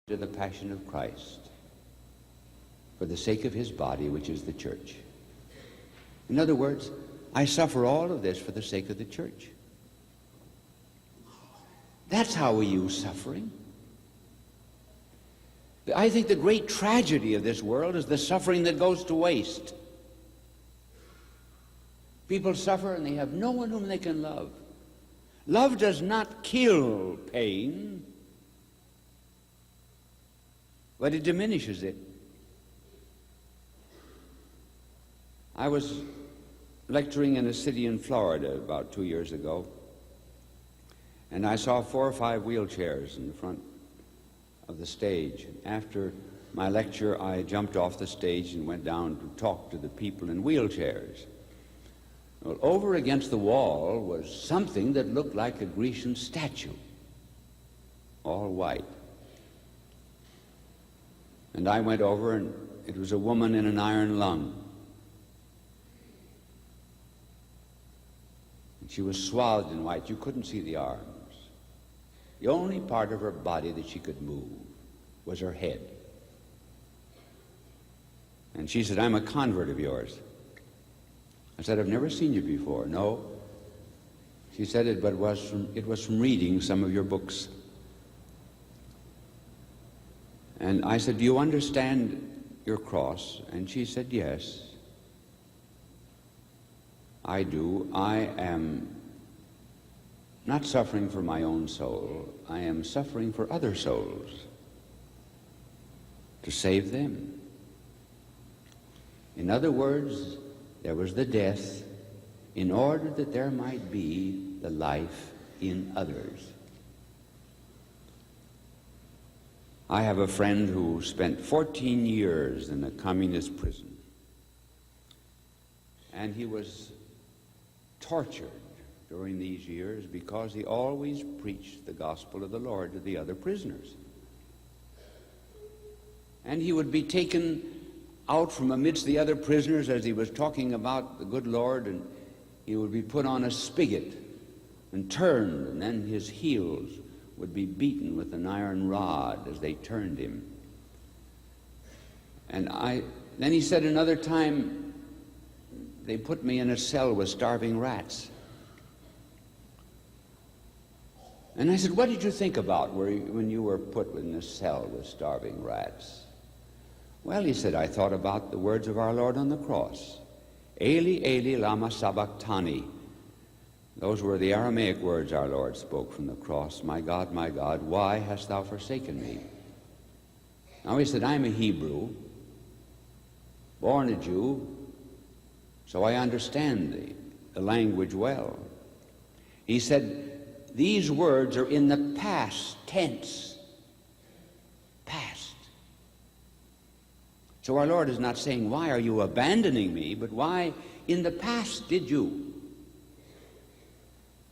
to the passion of Christ for the sake of his body, which is the church. In other words, I suffer all of this for the sake of the church. That's how we use suffering. I think the great tragedy of this world is the suffering that goes to waste. People suffer and they have no one whom they can love. Love does not kill pain, but it diminishes it. I was lecturing in a city in Florida about 2 years ago, and I saw 4 or 5 wheelchairs in the front of the stage. After my lecture, I jumped off the stage and went down to talk to the people in wheelchairs. Well, over against the wall was something that looked like a Grecian statue, all white. And I went over, and it was a woman in an iron lung. And she was swathed in white. You couldn't see the arms. The only part of her body that she could move was her head. And she said, "I'm a convert of yours." I said, "I've never seen you before." "No." She said, it was from reading some of your books." And I said, "Do you understand your cross?" And she said, "Yes, I do. I am not suffering for my own soul. I am suffering for other souls, to save them." In other words, there was the death in order that there might be the life in others. I have a friend who spent 14 years in a communist prison, and he was tortured during these years because he always preached the gospel of the Lord to the other prisoners. And he would be taken out from amidst the other prisoners as he was talking about the good Lord, and he would be put on a spigot and turned, and then his heels would be beaten with an iron rod as they turned him. And then he said another time, they put me in a cell with starving rats. And I said, "What did you think about when you were put in a cell with starving rats?" "Well," he said, "I thought about the words of our Lord on the cross. Eli, Eli, lama sabachthani." Those were the Aramaic words our Lord spoke from the cross. My God, why hast thou forsaken me?" Now he said, "I'm a Hebrew, born a Jew, so I understand the language well." He said, "These words are in the past tense. Past. So our Lord is not saying, 'Why are you abandoning me?' but 'Why in the past did you?'"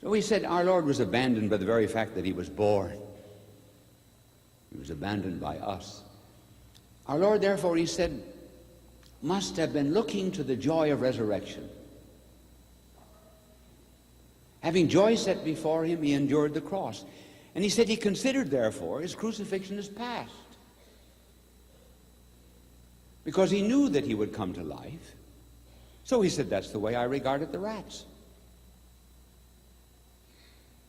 So he said our Lord was abandoned by the very fact that he was born. He was abandoned by us. Our Lord, therefore, he said, must have been looking to the joy of resurrection. Having joy set before him, he endured the cross. And he said he considered, therefore, his crucifixion as past, because he knew that he would come to life. So he said, "That's the way I regarded the rats.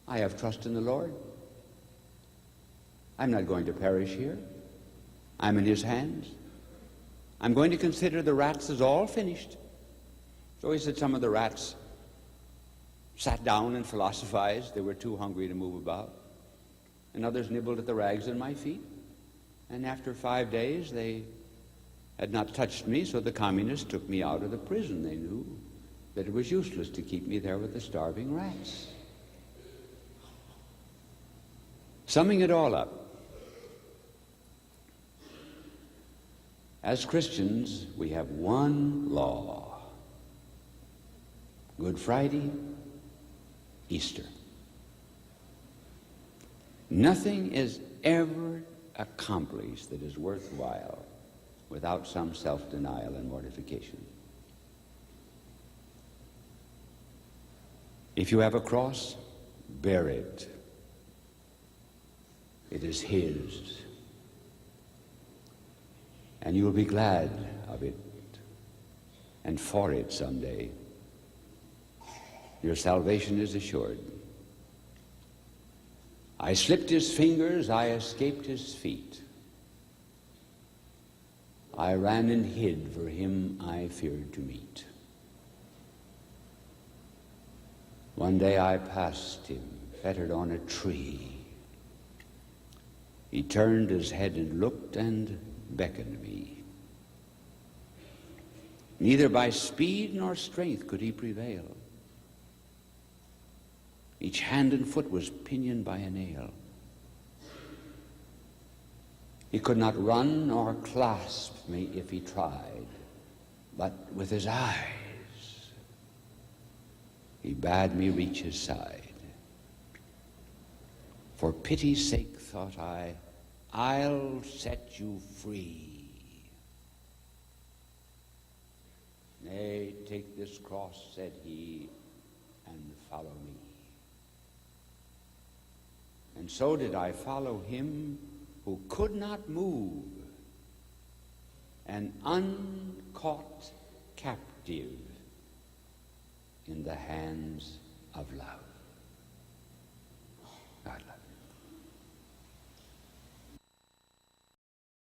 I have trust in the Lord. I'm not going to perish here. I'm in his hands. I'm going to consider the rats as all finished." So he said some of the rats sat down and philosophized. They were too hungry to move about. And others nibbled at the rags on my feet. And after 5 days, they had not touched me, so the communists took me out of the prison. They knew that it was useless to keep me there with the starving rats. Summing it all up, as Christians, we have one law: Good Friday, Easter. Nothing is ever accomplished that is worthwhile without some self-denial and mortification. If you have a cross, bear it. It is his. and you'll be glad of it and for it someday. Your salvation is assured. I slipped his fingers, I escaped his feet. I ran and hid for him I feared to meet. One day I passed him, fettered on a tree. He turned his head and looked and beckoned me. Neither by speed nor strength could he prevail. Each hand and foot was pinioned by a nail. He could not run nor clasp me if he tried, but with his eyes he bade me reach his side. For pity's sake, thought I, I'll set you free. Nay, take this cross, said he, and follow me. And so did I follow him who could not move, an uncaught captive in the hands of love.